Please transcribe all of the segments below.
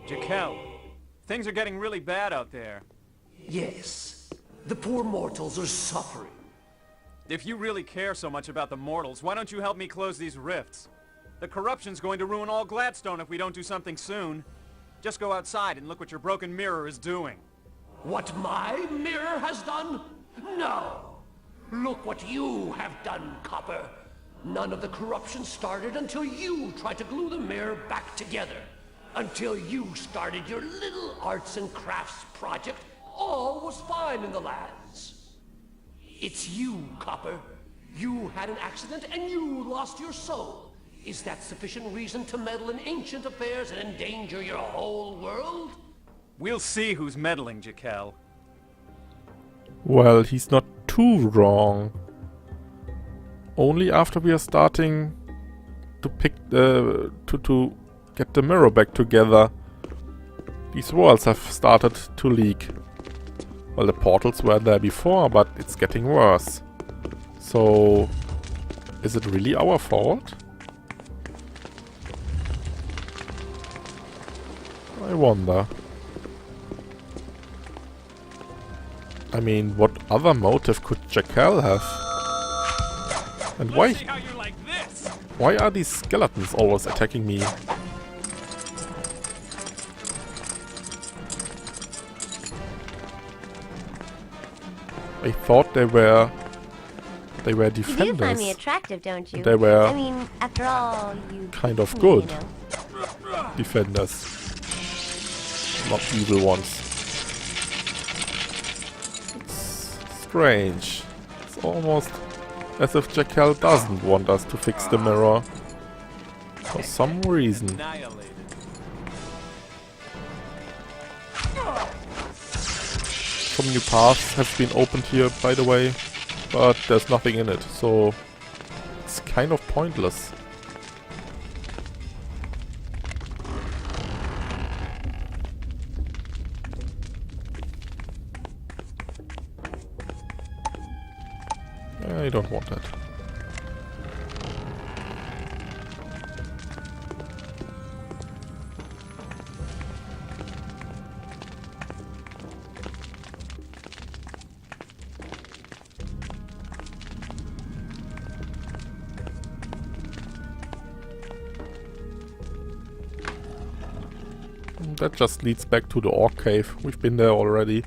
Jaquel, things are getting really bad out there. Yes, the poor mortals are suffering. If you really care so much about the mortals, why don't you help me close these rifts? The corruption's going to ruin all Gladstone if we don't do something soon. Just go outside and look what your broken mirror is doing. What my mirror has done? No! Look what you have done, Copper. None of the corruption started until you tried to glue the mirror back together. Until you started your little arts and crafts project, all was fine in the lands. It's you, Copper. You had an accident and you lost your soul. Is that sufficient reason to meddle in ancient affairs and endanger your whole world? We'll see who's meddling, Jaquel. Well, he's not too wrong. Only after we are starting to pick to get the mirror back together, these walls have started to leak. Well, the portals were there before, but it's getting worse. So, is it really our fault? I wonder. I mean, what other motive could Jaquel have? And why are these skeletons always attacking me? I thought they were defenders. You do find me attractive, don't you? They were, I mean, after all, you kind of good know. defenders, not evil ones. It's strange. It's almost as if Jaquel doesn't want us to fix the mirror for some reason. Some new paths have been opened here, by the way, but there's nothing in it, so it's kind of pointless. I don't want that. That just leads back to the orc cave. We've been there already.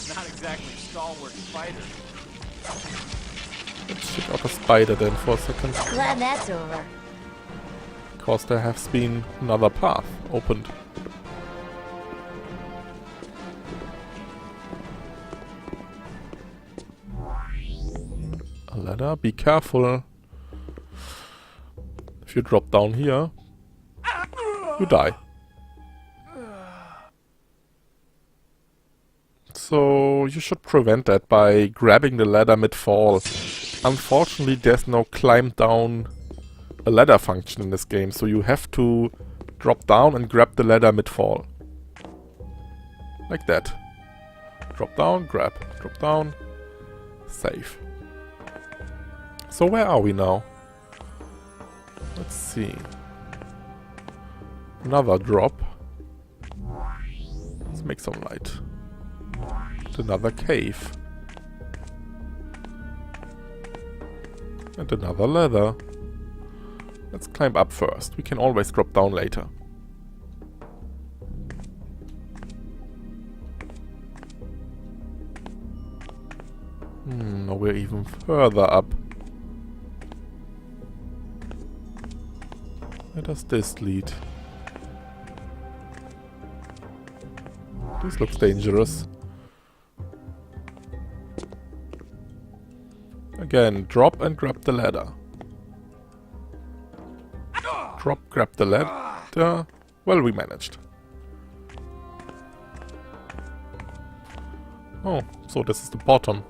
Not exactly stalwart fighter. Let's check out a spider then for a second. Glad that's over. Because there has been another path opened. A ladder, be careful. If you drop down here, you die. So you should prevent that by grabbing the ladder mid-fall. Unfortunately, there's no climb down a ladder function in this game, so you have to drop down and grab the ladder mid-fall. Like that. Drop down, grab. Drop down, save. So where are we now? Let's see. Another drop. Let's make some light. Another cave. And another ladder. Let's climb up first. We can always drop down later. Now we're even further up. Where does this lead? This looks dangerous. Again, drop and grab the ladder. Drop, grab the ladder. Well, we managed. Oh, so this is the bottom.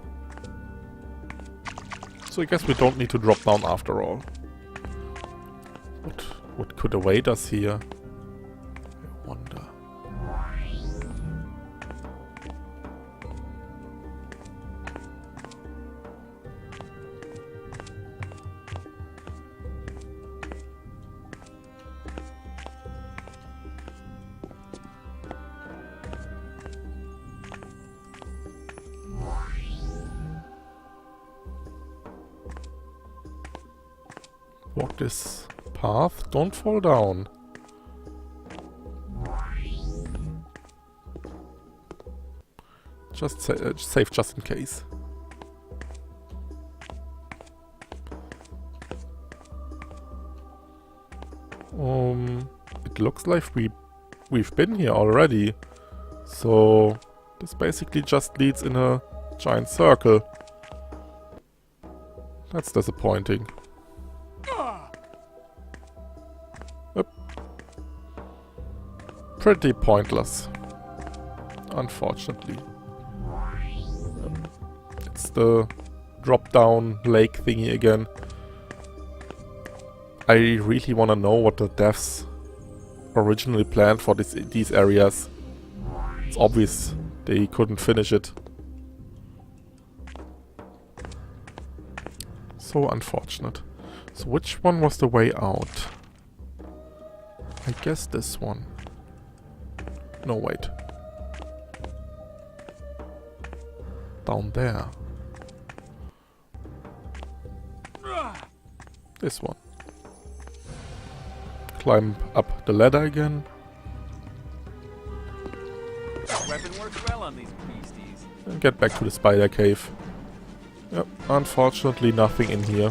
So I guess we don't need to drop down after all. What could await us here? I wonder. walk this path. Don't fall down. Just save just in case. It looks like we've been here already. So this basically just leads in a giant circle. That's disappointing. Yep. Pretty pointless. Unfortunately. It's the drop-down lake thingy again. I really want to know what the devs originally planned for these areas. It's obvious they couldn't finish it. So unfortunate. So which one was the way out? I guess this one. No, wait. Down there. This one. Climb up the ladder again. Weapon works well on these beasties. And get back to the spider cave. Yep, unfortunately nothing in here.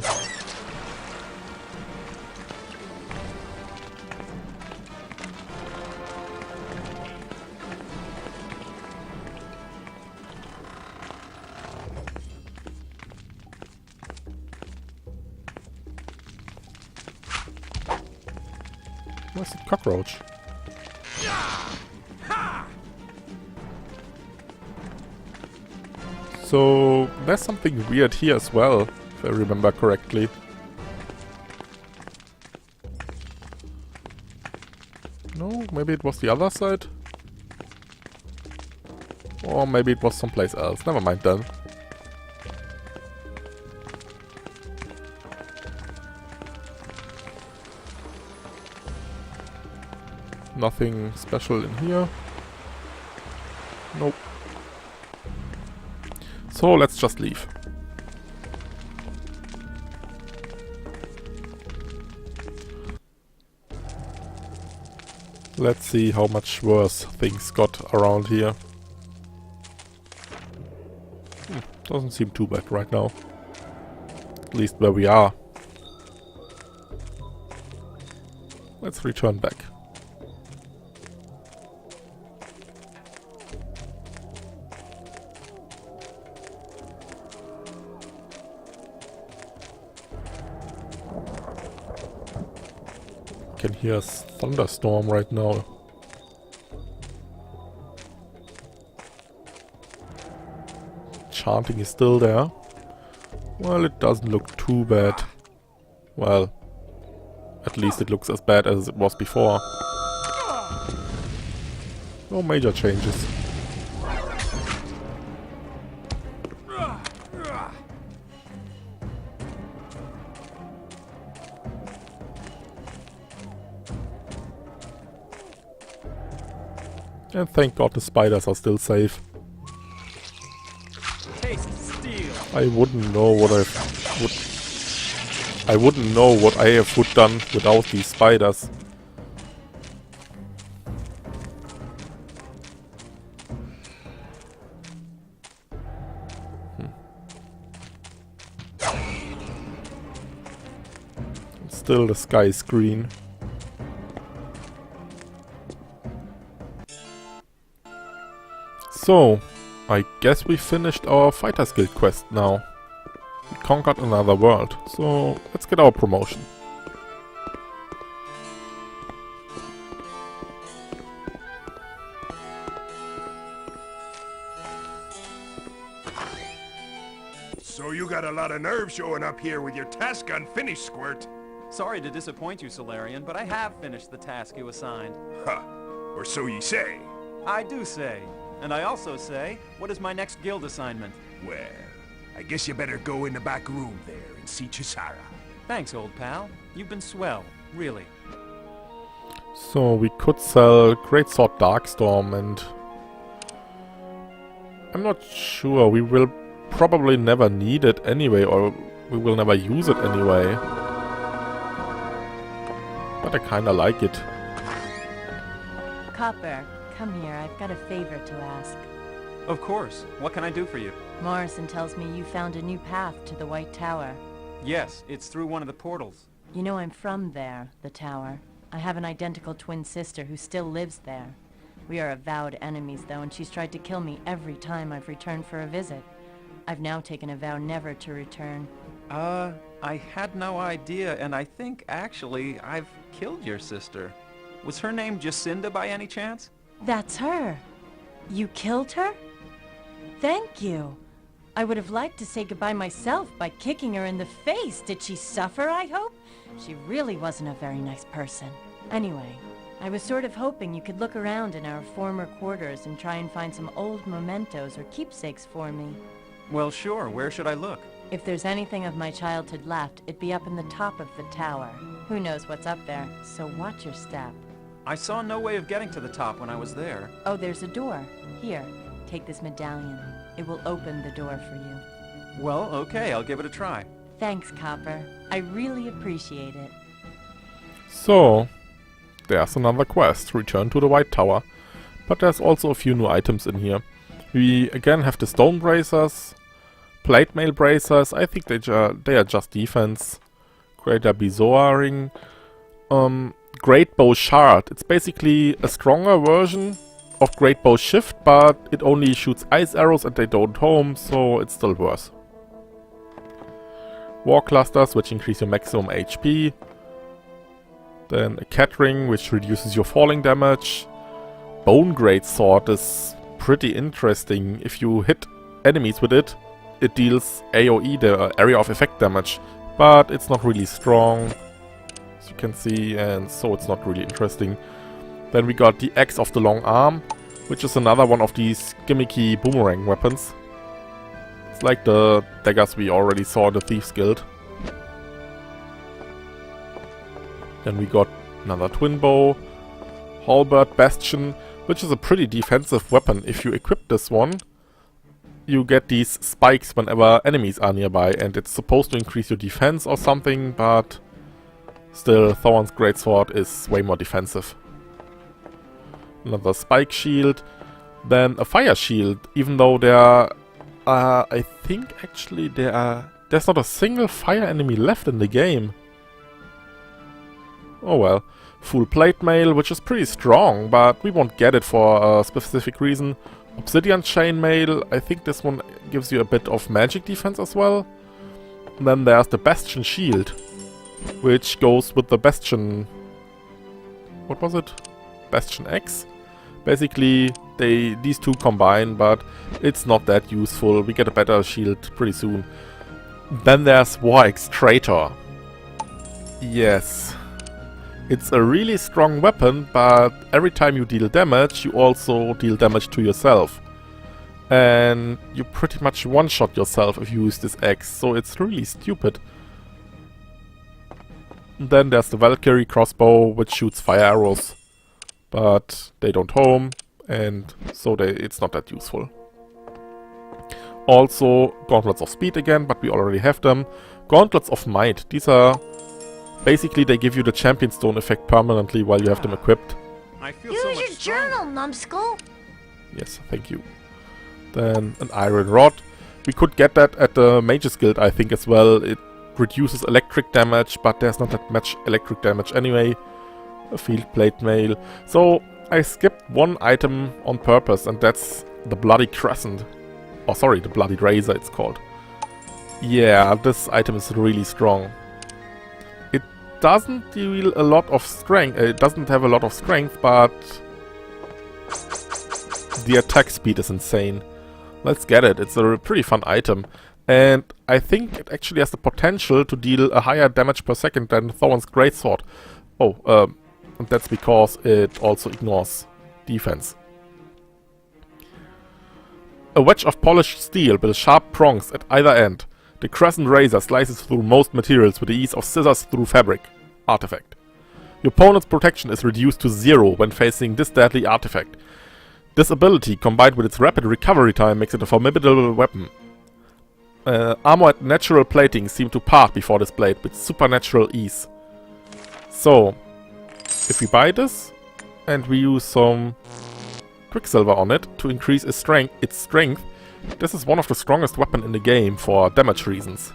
Where's the cockroach? So there's something weird here as well, if I remember correctly. No, maybe it was the other side? Or maybe it was someplace else. Never mind then. Nothing special in here. Nope. So let's just leave. Let's see how much worse things got around here. Doesn't seem too bad right now. At least where we are. Let's return back. I can hear a thunderstorm right now. Chanting is still there. Well, it doesn't look too bad. Well, at least it looks as bad as it was before. No major changes. And thank God the spiders are still safe. Taste steel. I wouldn't know what I wouldn't know what I would done without these spiders. Still the sky is green. So, I guess we finished our Fighters Guild quest now. We conquered another world, so let's get our promotion. So you got a lot of nerve showing up here with your task unfinished, Squirt. Sorry to disappoint you, Solarian, but I have finished the task you assigned. Huh. Or so ye say. I do say. And I also say, what is my next guild assignment? Well, I guess you better go in the back room there and see Chisara. Thanks, old pal. You've been swell, really. So we could sell Greatsword Darkstorm, and I'm not sure, we will probably never need it anyway, or we will never use it anyway. but I kinda like it. Copper, come here. I've got a favor to ask. Of course. What can I do for you? Morrison tells me you found a new path to the White Tower. Yes, it's through one of the portals. You know I'm from there, the tower. I have an identical twin sister who still lives there. We are avowed enemies, though, and she's tried to kill me every time I've returned for a visit. I've now taken a vow never to return. I had no idea, and I think, actually, I've killed your sister. Was her name Jacinda by any chance? That's her. You killed her? Thank you. I would have liked to say goodbye myself by kicking her in the face. Did she suffer, I hope? She really wasn't a very nice person. Anyway, I was sort of hoping you could look around in our former quarters and try and find some old mementos or keepsakes for me. Well, sure. Where should I look? If there's anything of my childhood left, it'd be up in the top of the tower. Who knows what's up there, so watch your step. I saw no way of getting to the top when I was there. Oh, there's a door. Here, take this medallion. It will open the door for you. Well, okay, I'll give it a try. Thanks, Copper. I really appreciate it. So, there's another quest. Return to the White Tower. But there's also a few new items in here. We again have the stone bracers, plate mail bracers. I think they are just defense. Greater Bezoar ring. Great Bow Shard. It's basically a stronger version of Great Bow Shift, but it only shoots ice arrows and they don't home, so it's still worse. War Clusters, which increase your maximum HP. Then a Cat Ring, which reduces your falling damage. Bone Great Sword is pretty interesting. If you hit enemies with it, it deals AoE, the area of effect damage, but it's not really strong, as you can see, and so it's not really interesting. Then we got the Axe of the Long Arm, which is another one of these gimmicky boomerang weapons. It's like the daggers we already saw in the Thieves Guild. Then we got another Twin Bow, Halberd Bastion, which is a pretty defensive weapon. If you equip this one, you get these spikes whenever enemies are nearby, and it's supposed to increase your defense or something, but still, Thorn's Greatsword is way more defensive. Another Spike Shield, then a Fire Shield, even though there are, I think actually there's not a single fire enemy left in the game. Oh well. Full Plate Mail, which is pretty strong, but we won't get it for a specific reason. Obsidian Chainmail, I think this one gives you a bit of magic defense as well. And then there's the Bastion Shield, which goes with the Bastion... what was it? Bastion X? Basically, these two combine, but it's not that useful. We get a better shield pretty soon. Then there's War Extractor. Yes. It's a really strong weapon, but every time you deal damage, you also deal damage to yourself. And you pretty much one-shot yourself if you use this axe, so it's really stupid. And then there's the Valkyrie crossbow, which shoots fire arrows. But they don't home, and so it's not that useful. Also, Gauntlets of Speed again, but we already have them. Gauntlets of Might, these are... basically, they give you the Champion Stone effect permanently while you have them equipped. I feel Use so your much stronger. journal, numbskull. Yes, thank you. Then an Iron Rod. We could get that at the Mage's Guild, I think, as well. It reduces electric damage, but there's not that much electric damage anyway. A Field Plate Mail. So, I skipped one item on purpose, and that's the Bloody Crescent. Oh, sorry, the Bloody Razor it's called. Yeah, this item is really strong. It doesn't deal a lot of strength. It doesn't have a lot of strength, but the attack speed is insane. Let's get it. It's a pretty fun item. And I think it actually has the potential to deal a higher damage per second than Thorn's Greatsword. Oh, and that's because it also ignores defense. A wedge of polished steel with sharp prongs at either end. The Crescent Razor slices through most materials with the ease of scissors through fabric. Artifact. Your opponent's protection is reduced to 0 when facing this deadly artifact. This ability, combined with its rapid recovery time, makes it a formidable weapon. Armor and natural plating seem to part before this blade with supernatural ease. So, if we buy this and we use some Quicksilver on it to increase its strength, this is one of the strongest weapons in the game for damage reasons.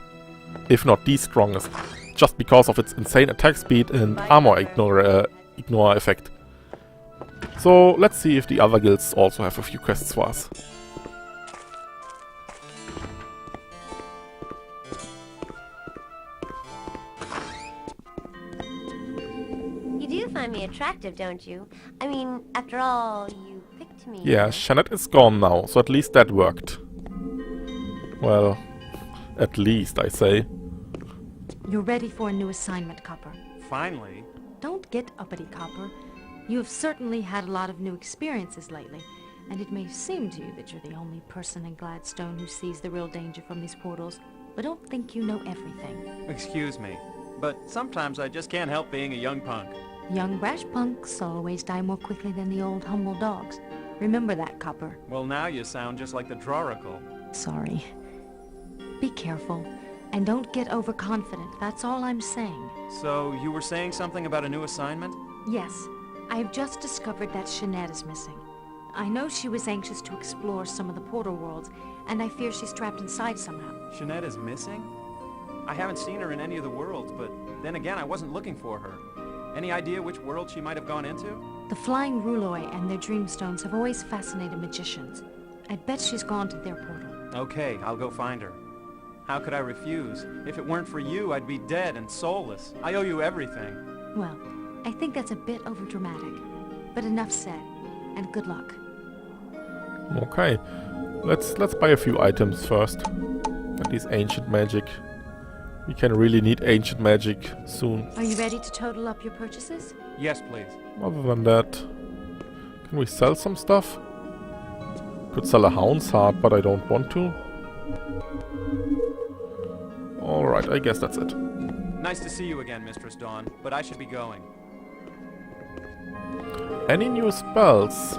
If not the strongest. Just because of its insane attack speed and armor ignore effect. So let's see if the other guilds also have a few quests for us. You do find me attractive, don't you? I mean, after all, you picked me. Yeah, Shanette is gone now, so at least that worked. Well, at least, I say. You're ready for a new assignment, Copper. Finally. Don't get uppity, Copper. You have certainly had a lot of new experiences lately, and it may seem to you that you're the only person in Gladstone who sees the real danger from these portals, but don't think you know everything. Excuse me, but sometimes I just can't help being a young punk. Young brash punks always die more quickly than the old humble dogs. Remember that, Copper. Well, now you sound just like the Droracle. Sorry. Be careful, and don't get overconfident. That's all I'm saying. So, you were saying something about a new assignment? Yes, I have just discovered that Shanette is missing. I know she was anxious to explore some of the portal worlds, and I fear she's trapped inside somehow. Shanette is missing? I haven't seen her in any of the worlds, but then again, I wasn't looking for her. Any idea which world she might have gone into? The Flying Ruloi and their Dreamstones have always fascinated magicians. I'd bet she's gone to their portal. Okay, I'll go find her. How could I refuse? If it weren't for you, I'd be dead and soulless. I owe you everything. Well, I think that's a bit overdramatic. But enough said, and good luck. Okay, let's buy a few items first. At least ancient magic. We can really need ancient magic soon. Are you ready to total up your purchases? Yes, please. Other than that, can we sell some stuff? Could sell a Hound's Heart, but I don't want to. Alright, I guess that's it. Nice to see you again, Mistress Dawn, but I should be going. Any new spells?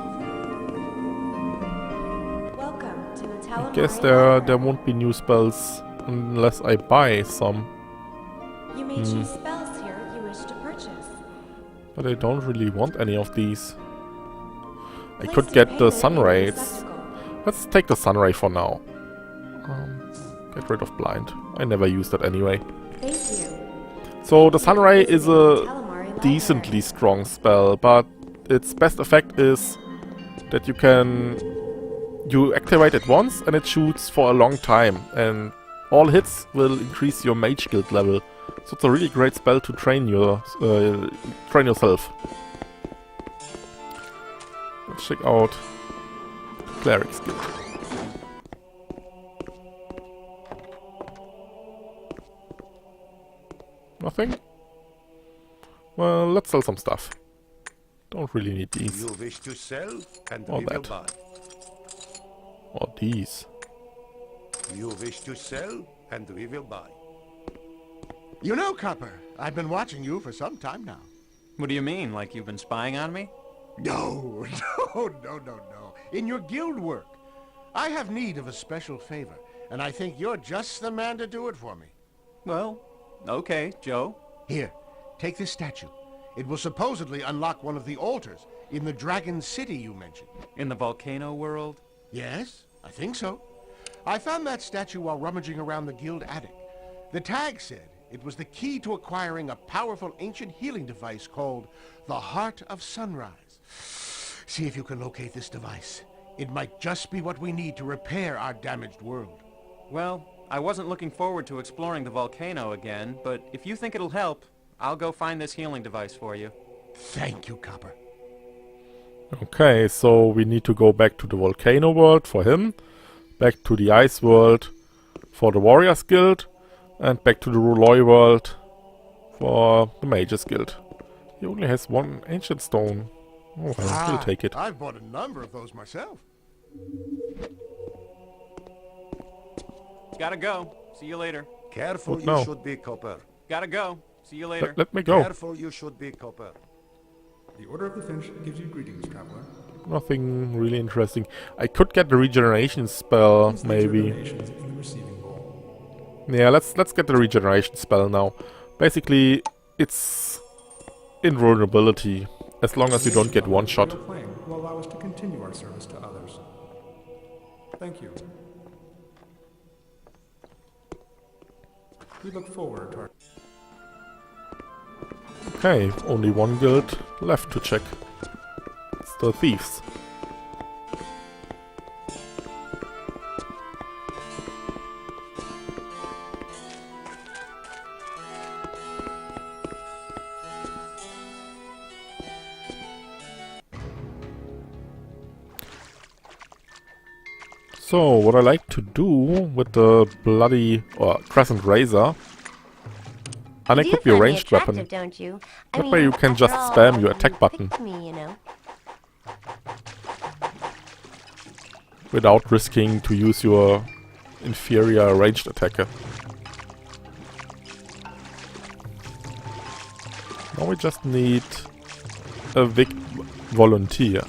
Welcome to I guess there won't be new spells unless I buy some. You may choose spells here you wish to purchase. But I don't really want any of these. I Place could your get the payment Sun in the Rays. receptacle. Let's take the Sun Ray for now. Get rid of Blind. I never used that anyway. Thank you. So the Sun Ray is a Calamari Library. decently strong spell, but its best effect is that you activate it once and it shoots for a long time, and all hits will increase your mage guild level. So it's a really great spell to train yourself. Let's check out Cleric's Guild. Nothing? Well, let's sell some stuff. Don't really need these. You wish to sell, and Or we will that. buy. Or these. You wish to sell, and we will buy. You know, Copper, I've been watching you for some time now. What do you mean, like you've been spying on me? No, no. In your guild work. I have need of a special favor, and I think you're just the man to do it for me. Well, okay, Joe. Here, take this statue. It will supposedly unlock one of the altars in the Dragon City you mentioned. In the volcano world? Yes, I think so. I found that statue while rummaging around the guild attic. The tag said it was the key to acquiring a powerful ancient healing device called the Heart of Sunrise. See if you can locate this device. It might just be what we need to repair our damaged world. Well, I wasn't looking forward to exploring the volcano again, but if you think it'll help, I'll go find this healing device for you. Thank you, Copper. Okay, so we need to go back to the volcano world for him, back to the ice world for the warriors guild, and back to the Ruloi world for the mages guild. He only has one ancient stone. Oh well, we'll take it. I've bought a number of those myself. Gotta go. See you later. Careful, What you now? should be, Copper. Gotta go. See you later. Let me go. Careful, you should be, Copper. The Order of the Finch gives you greetings, traveler. Nothing really interesting. I could get the regeneration spell, Please leave your maybe. donations in the receiving bowl. Yeah, let's get the regeneration spell now. Basically, it's invulnerability, as long as you don't get one shot. The plane will allow us to continue our service to others. Thank you. We look forward to our... Okay, only one guild left to check. It's the thieves. So, what I like to do with the bloody crescent razor, unequip your ranged weapon. Don't you? That way you can just spam your attack button Me, you know. without risking to use your inferior ranged attacker. Now we just need a volunteer.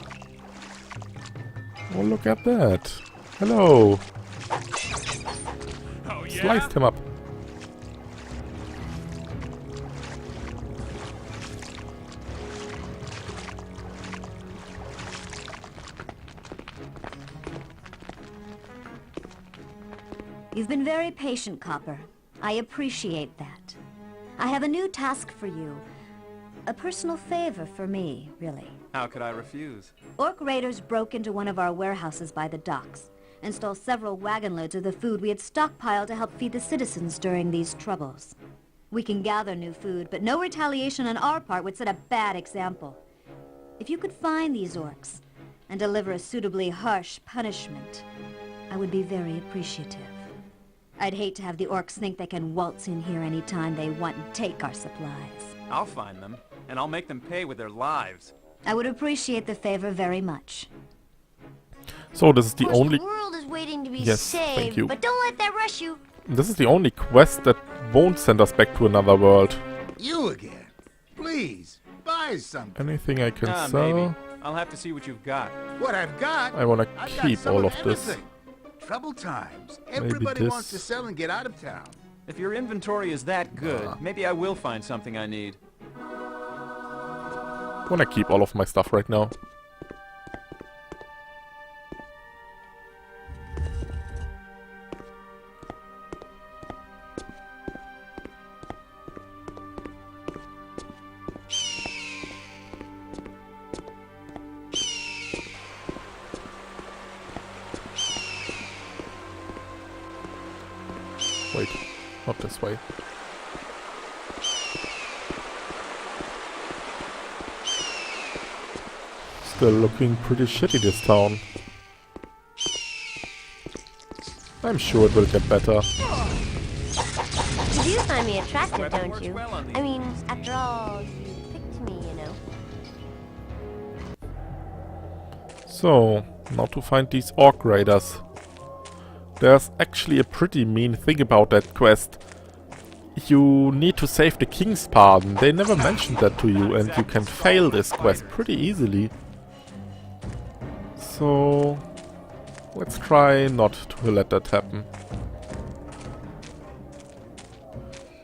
Oh, look at that. Hello. Oh, yeah? Sliced him up. You've been very patient, Copper. I appreciate that. I have a new task for you. A personal favor for me, really. How could I refuse? Orc raiders broke into one of our warehouses by the docks and stole several wagon loads of the food we had stockpiled to help feed the citizens during these troubles. We can gather new food, but no retaliation on our part would set a bad example. If you could find these orcs and deliver a suitably harsh punishment, I would be very appreciative. I'd hate to have the orcs think they can waltz in here anytime they want and take our supplies. I'll find them, and I'll make them pay with their lives. I would appreciate the favor very much. So this is the only... The world is waiting to be Yes, saved, thank you. but don't let that rush you. This is the only quest that won't send us back to another world. You again. Please, buy something. Anything I can sell? Maybe. I'll have to see what you've got. What I've got? I wanna I've got keep some all of this. everything. Trouble times. Everybody this. wants to sell and get out of town. If your inventory is that good, maybe I will find something I need. I wanna keep all of my stuff right now. Wait, not this way. Still looking pretty shitty, this town. I'm sure it will get better. You do find me attractive, Weapon don't works you? well on these I mean, after all, you picked me, you know. So, now to find these orc raiders. There's actually a pretty mean thing about that quest. You need to save the king's pardon. They never mentioned that to you, and you can fail this quest pretty easily. So, let's try not to let that happen.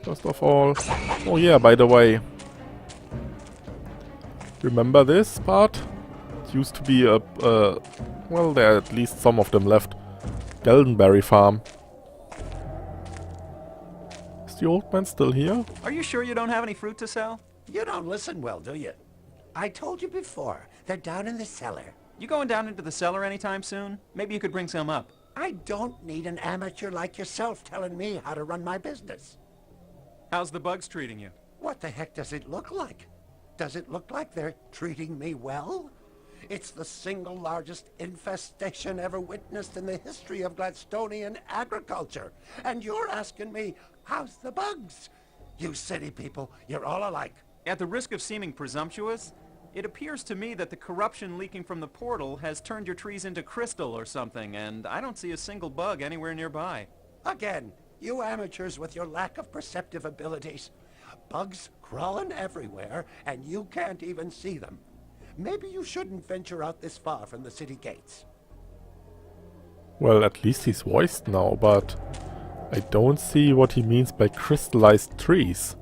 First of all, oh yeah, by the way, remember this part? It used to be a, well, there are at least some of them left. Geldenberry farm. Is the old man still here? Are you sure you don't have any fruit to sell? You don't listen well, do you? I told you before, they're down in the cellar. You going down into the cellar anytime soon? Maybe you could bring some up. I don't need an amateur like yourself telling me how to run my business. How's the bugs treating you? What the heck does it look like? Does it look like they're treating me well? It's the single largest infestation ever witnessed in the history of Gladstonian agriculture. And you're asking me, how's the bugs? You city people, you're all alike. At the risk of seeming presumptuous, it appears to me that the corruption leaking from the portal has turned your trees into crystal or something, and I don't see a single bug anywhere nearby. Again, you amateurs with your lack of perceptive abilities. Bugs crawling everywhere, and you can't even see them. Maybe you shouldn't venture out this far from the city gates. Well, at least he's voiced now, but I don't see what he means by crystallized trees.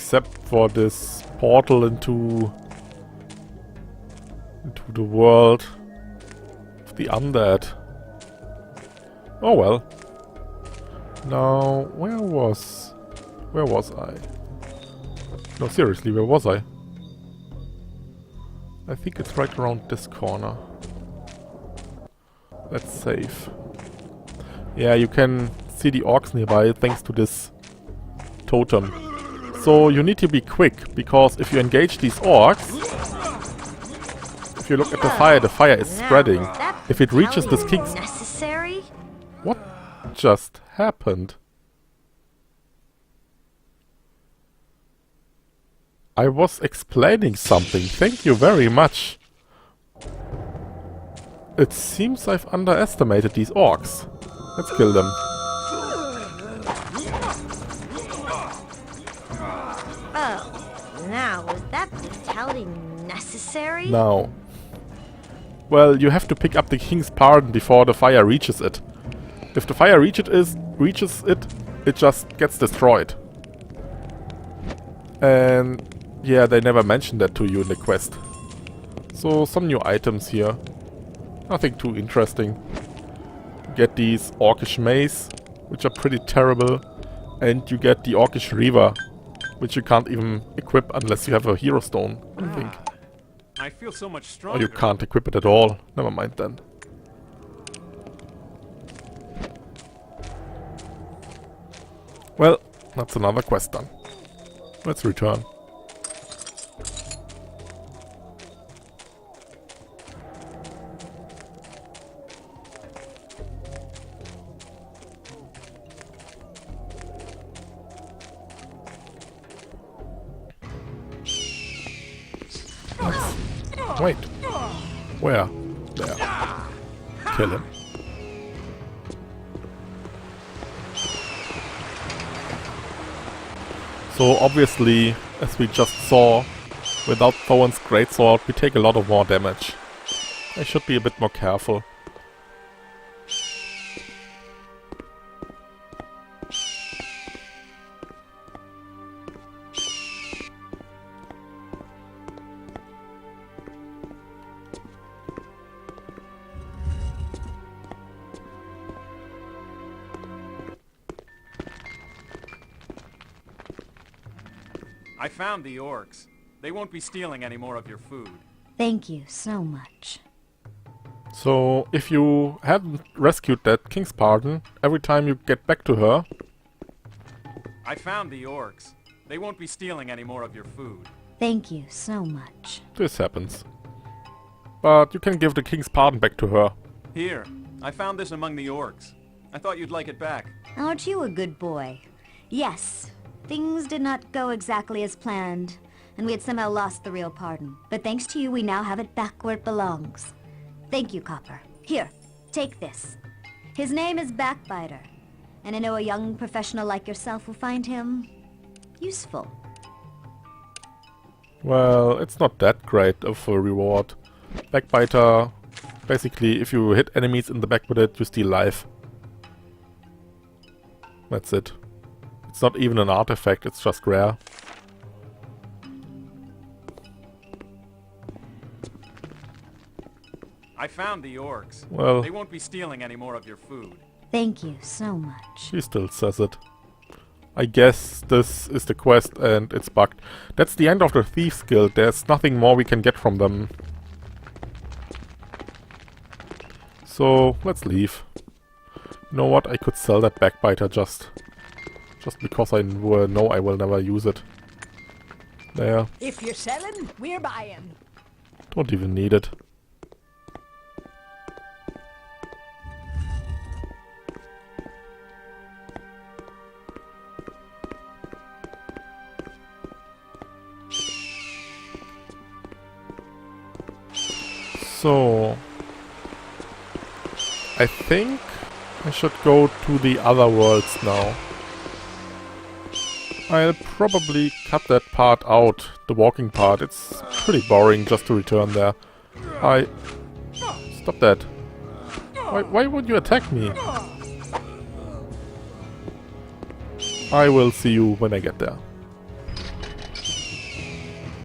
except for this portal into the world of the undead. Oh well. Now, where was I? No, seriously, where was I? I think it's right around this corner. Let's save. Yeah, you can see the orcs nearby thanks to this totem. So you need to be quick, because if you engage these orcs, if you look at the fire is spreading. If it reaches this king's... Necessary? What just happened? I was explaining something. Thank you very much. It seems I've underestimated these orcs. Let's kill them. Oh, now, was that brutality necessary? Now. Well, you have to pick up the king's pardon before the fire reaches it. If the fire reaches it, it just gets destroyed. And yeah, they never mentioned that to you in the quest. So some new items here. Nothing too interesting. Get these orcish mace, which are pretty terrible. And you get the orcish reaver, which you can't even equip unless you have a hero stone, I think. I feel so much stronger. Or you can't equip it at all. Never mind then. Well, that's another quest done. Let's return. Wait. Where? There. Kill him. So obviously, as we just saw, without Thorin's greatsword we take a lot of more damage. I should be a bit more careful. I found the orcs. They won't be stealing any more of your food. Thank you so much. So, if you hadn't rescued that king's pardon, every time you get back to her... I found the orcs. They won't be stealing any more of your food. Thank you so much. This happens. But you can give the king's pardon back to her. Here, I found this among the orcs. I thought you'd like it back. Aren't you a good boy? Yes. Things did not go exactly as planned, and we had somehow lost the real pardon. But thanks to you, we now have it back where it belongs. Thank you, Copper. Here, take this. His name is Backbiter, and I know a young professional like yourself will find him useful. Well, it's not that great of a reward. Backbiter, basically, if you hit enemies in the back with it, you steal life. That's it. It's not even an artifact, it's just rare. I found the orcs. Well, they won't be stealing any more of your food. Thank you so much. She still says it. I guess this is the quest and it's bugged. That's the end of the Thieves Guild. There's nothing more we can get from them. So, let's leave. You know what? I could sell that Backbiter just because I know I will never use it. There. If you're selling, we're buying. Don't even need it. So, I think I should go to the other worlds now. I'll probably cut that part out, the walking part. It's pretty boring just to return there. Stop that. Why would you attack me? I will see you when I get there.